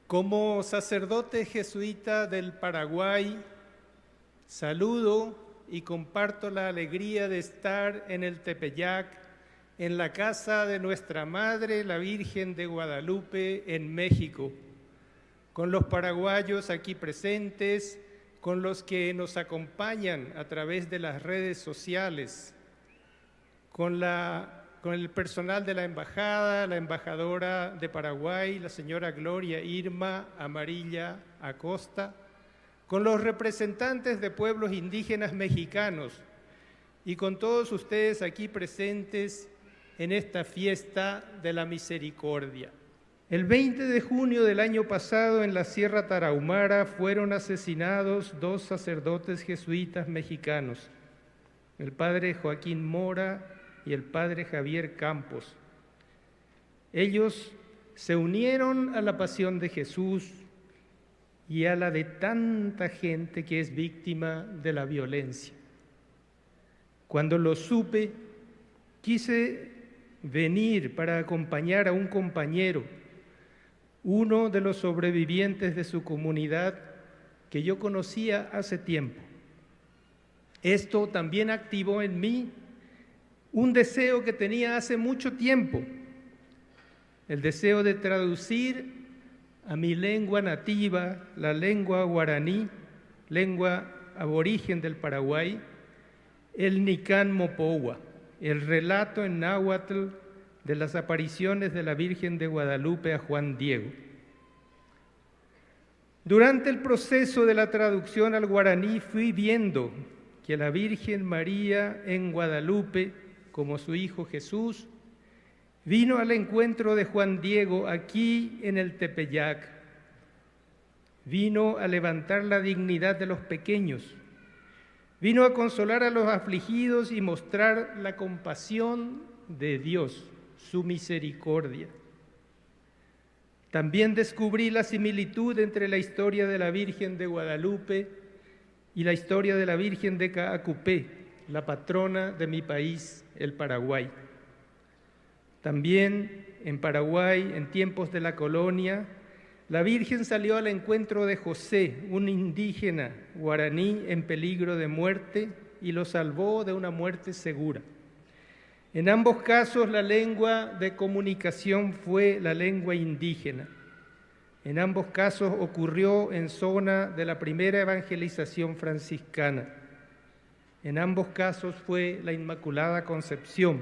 Como sacerdote jesuita del Paraguay, saludo y comparto la alegría de estar en el Tepeyac, en la casa de nuestra Madre, la Virgen de Guadalupe, en México, con los paraguayos aquí presentes, con los que nos acompañan a través de las redes sociales, con el personal de la embajada, la embajadora de Paraguay, la señora Gloria Irma Amarilla Acosta, con los representantes de pueblos indígenas mexicanos y con todos ustedes aquí presentes en esta fiesta de la misericordia. El 20 de junio del año pasado en la Sierra Tarahumara fueron asesinados dos sacerdotes jesuitas mexicanos, el padre Joaquín Mora y el padre Javier Campos. Ellos se unieron a la pasión de Jesús y a la de tanta gente que es víctima de la violencia. Cuando lo supe, quise venir para acompañar a un compañero, uno de los sobrevivientes de su comunidad que yo conocía hace tiempo. Esto también activó en mí un deseo que tenía hace mucho tiempo, el deseo de traducir a mi lengua nativa, la lengua guaraní, lengua aborigen del Paraguay, el Nican Mopohua, el relato en náhuatl de las apariciones de la Virgen de Guadalupe a Juan Diego. Durante el proceso de la traducción al guaraní fui viendo que la Virgen María en Guadalupe, como su Hijo Jesús, vino al encuentro de Juan Diego aquí en el Tepeyac. Vino a levantar la dignidad de los pequeños. Vino a consolar a los afligidos y mostrar la compasión de Dios, su misericordia. También descubrí la similitud entre la historia de la Virgen de Guadalupe y la historia de la Virgen de Caacupé, la patrona de mi país, el Paraguay. También en Paraguay, en tiempos de la colonia, la Virgen salió al encuentro de José, un indígena guaraní en peligro de muerte, y lo salvó de una muerte segura. En ambos casos, la lengua de comunicación fue la lengua indígena. En ambos casos ocurrió en zona de la primera evangelización franciscana. En ambos casos fue la Inmaculada Concepción.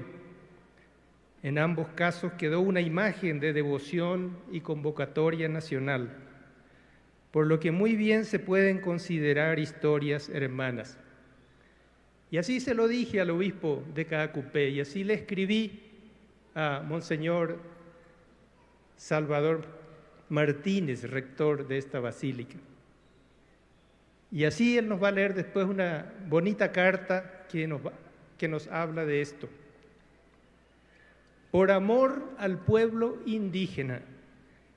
En ambos casos quedó una imagen de devoción y convocatoria nacional, por lo que muy bien se pueden considerar historias hermanas. Y así se lo dije al obispo de Caacupé, y así le escribí a Monseñor Salvador Martínez, rector de esta basílica. Y así él nos va a leer después una bonita carta que nos habla de esto. Por amor al pueblo indígena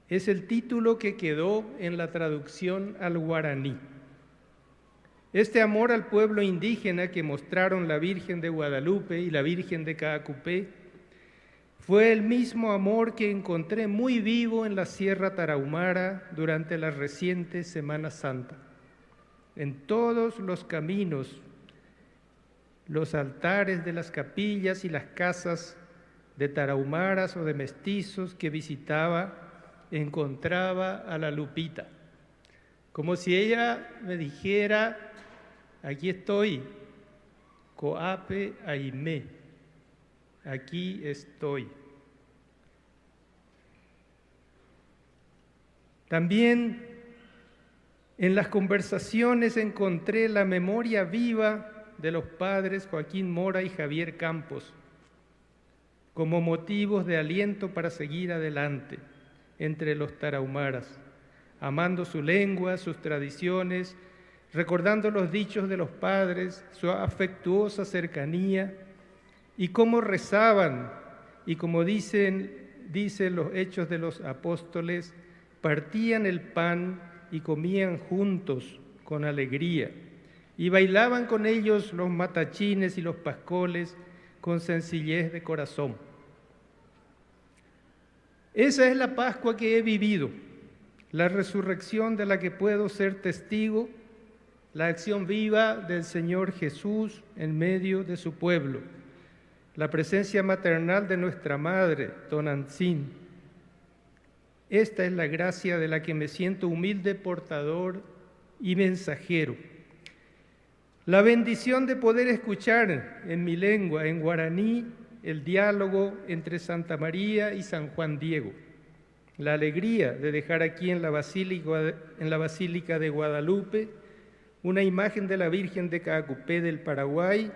es el título que quedó en la traducción al guaraní. Este amor al pueblo indígena que mostraron la Virgen de Guadalupe y la Virgen de Caacupé fue el mismo amor que encontré muy vivo en la Sierra Tarahumara durante la reciente Semana Santa. En todos los caminos, los altares de las capillas y las casas de tarahumaras o de mestizos que visitaba, encontraba a la Lupita, como si ella me dijera: aquí estoy, Coape Aimé, aquí estoy. También en las conversaciones encontré la memoria viva de los padres Joaquín Mora y Javier Campos, como motivos de aliento para seguir adelante entre los tarahumaras, amando su lengua, sus tradiciones, recordando los dichos de los padres, su afectuosa cercanía y cómo rezaban y como dicen los Hechos de los Apóstoles, partían el pan y comían juntos con alegría y bailaban con ellos los matachines y los pascoles con sencillez de corazón. Esa es la Pascua que he vivido, la resurrección de la que puedo ser testigo, la acción viva del Señor Jesús en medio de su pueblo, la presencia maternal de nuestra Madre, Tonantzin. Esta es la gracia de la que me siento humilde portador y mensajero. La bendición de poder escuchar en mi lengua, en guaraní, el diálogo entre Santa María y San Juan Diego. La alegría de dejar aquí en la Basílica de Guadalupe una imagen de la Virgen de Caacupé del Paraguay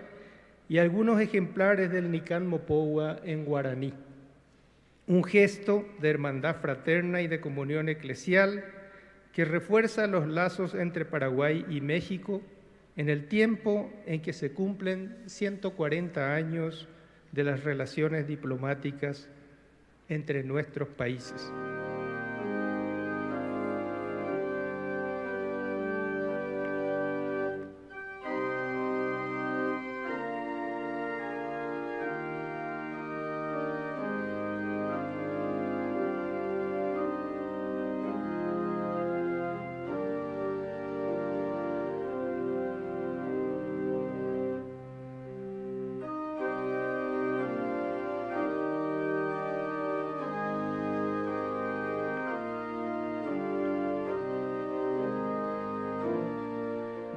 y algunos ejemplares del Nican Mopogua en guaraní. Un gesto de hermandad fraterna y de comunión eclesial que refuerza los lazos entre Paraguay y México en el tiempo en que se cumplen 140 años de las relaciones diplomáticas entre nuestros países.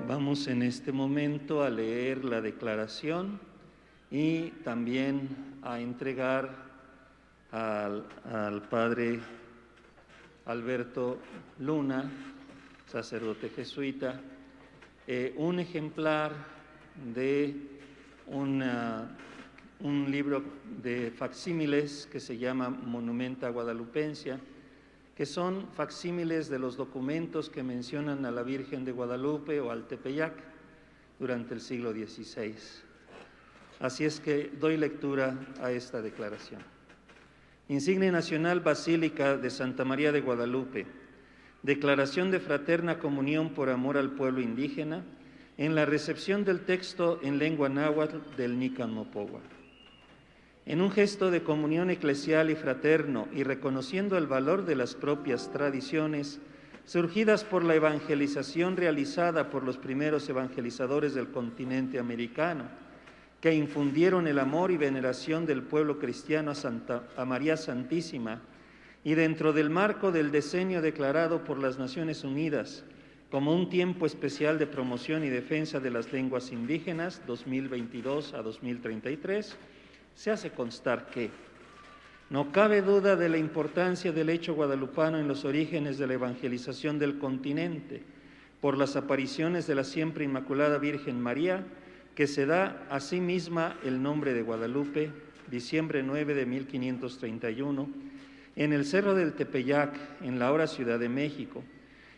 Vamos en este momento a leer la declaración y también a entregar al Padre Alberto Luna, sacerdote jesuita, un ejemplar de un libro de facsímiles que se llama Monumenta Guadalupensia, que son facsímiles de los documentos que mencionan a la Virgen de Guadalupe o al Tepeyac durante el siglo XVI. Así es que doy lectura a esta declaración. Insignia Nacional Basílica de Santa María de Guadalupe. Declaración de fraterna comunión por amor al pueblo indígena en la recepción del texto en lengua náhuatl del Nican Mopogua. En un gesto de comunión eclesial y fraterno y reconociendo el valor de las propias tradiciones, surgidas por la evangelización realizada por los primeros evangelizadores del continente americano, que infundieron el amor y veneración del pueblo cristiano a María Santísima, y dentro del marco del decenio declarado por las Naciones Unidas como un tiempo especial de promoción y defensa de las lenguas indígenas 2022 a 2033, se hace constar que no cabe duda de la importancia del hecho guadalupano en los orígenes de la evangelización del continente, por las apariciones de la siempre Inmaculada Virgen María, que se da a sí misma el nombre de Guadalupe, diciembre 9 de 1531, en el Cerro del Tepeyac, en la ahora Ciudad de México,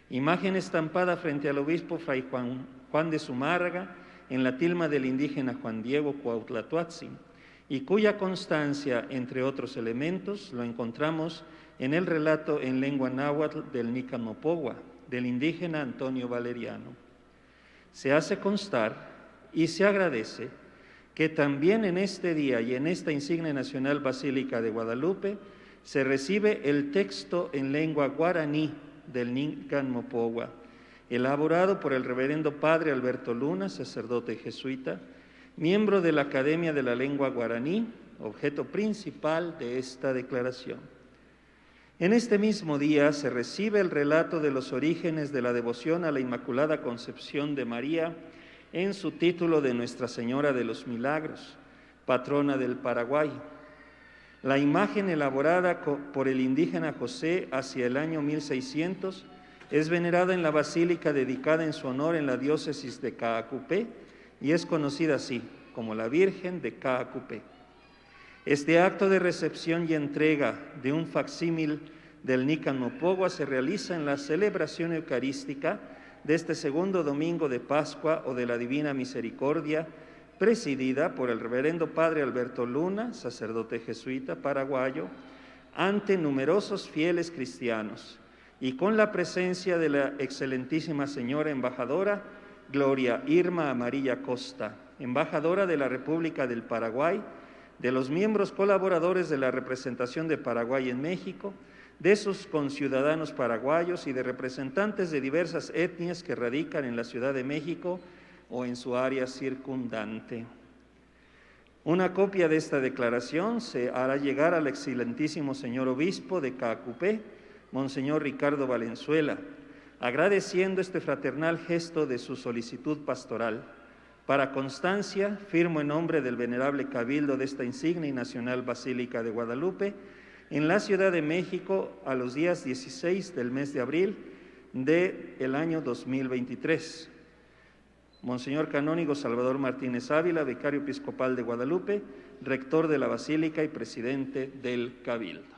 imagen estampada frente al obispo Fray Juan de Zumárraga, en la tilma del indígena Juan Diego Cuauhtlatoatzin, y cuya constancia, entre otros elementos, lo encontramos en el relato en lengua náhuatl del Nican Mopogua, del indígena Antonio Valeriano. Se hace constar y se agradece que también en este día y en esta insignia nacional Basílica de Guadalupe se recibe el texto en lengua guaraní del Nican Mopogua, elaborado por el reverendo Padre Alberto Luna, sacerdote jesuita, miembro de la Academia de la Lengua Guaraní, objeto principal de esta declaración. En este mismo día se recibe el relato de los orígenes de la devoción a la Inmaculada Concepción de María en su título de Nuestra Señora de los Milagros, patrona del Paraguay. La imagen elaborada por el indígena José hacia el año 1600 es venerada en la basílica dedicada en su honor en la diócesis de Caacupé, y es conocida así como la Virgen de Caacupé. Este acto de recepción y entrega de un facsímil del Nican Mopogua se realiza en la celebración eucarística de este segundo domingo de Pascua o de la Divina Misericordia, presidida por el reverendo Padre Alberto Luna, sacerdote jesuita paraguayo, ante numerosos fieles cristianos y con la presencia de la excelentísima señora embajadora Gloria Irma Amarilla Costa, embajadora de la República del Paraguay, de los miembros colaboradores de la representación de Paraguay en México, de sus conciudadanos paraguayos y de representantes de diversas etnias que radican en la Ciudad de México o en su área circundante. Una copia de esta declaración se hará llegar al excelentísimo señor obispo de Caacupé, Monseñor Ricardo Valenzuela, agradeciendo este fraternal gesto de su solicitud pastoral. Para constancia, firmo en nombre del venerable cabildo de esta insigne y nacional Basílica de Guadalupe, en la Ciudad de México, a los días 16 del mes de abril del año 2023. Monseñor Canónigo Salvador Martínez Ávila, vicario episcopal de Guadalupe, rector de la Basílica y presidente del Cabildo.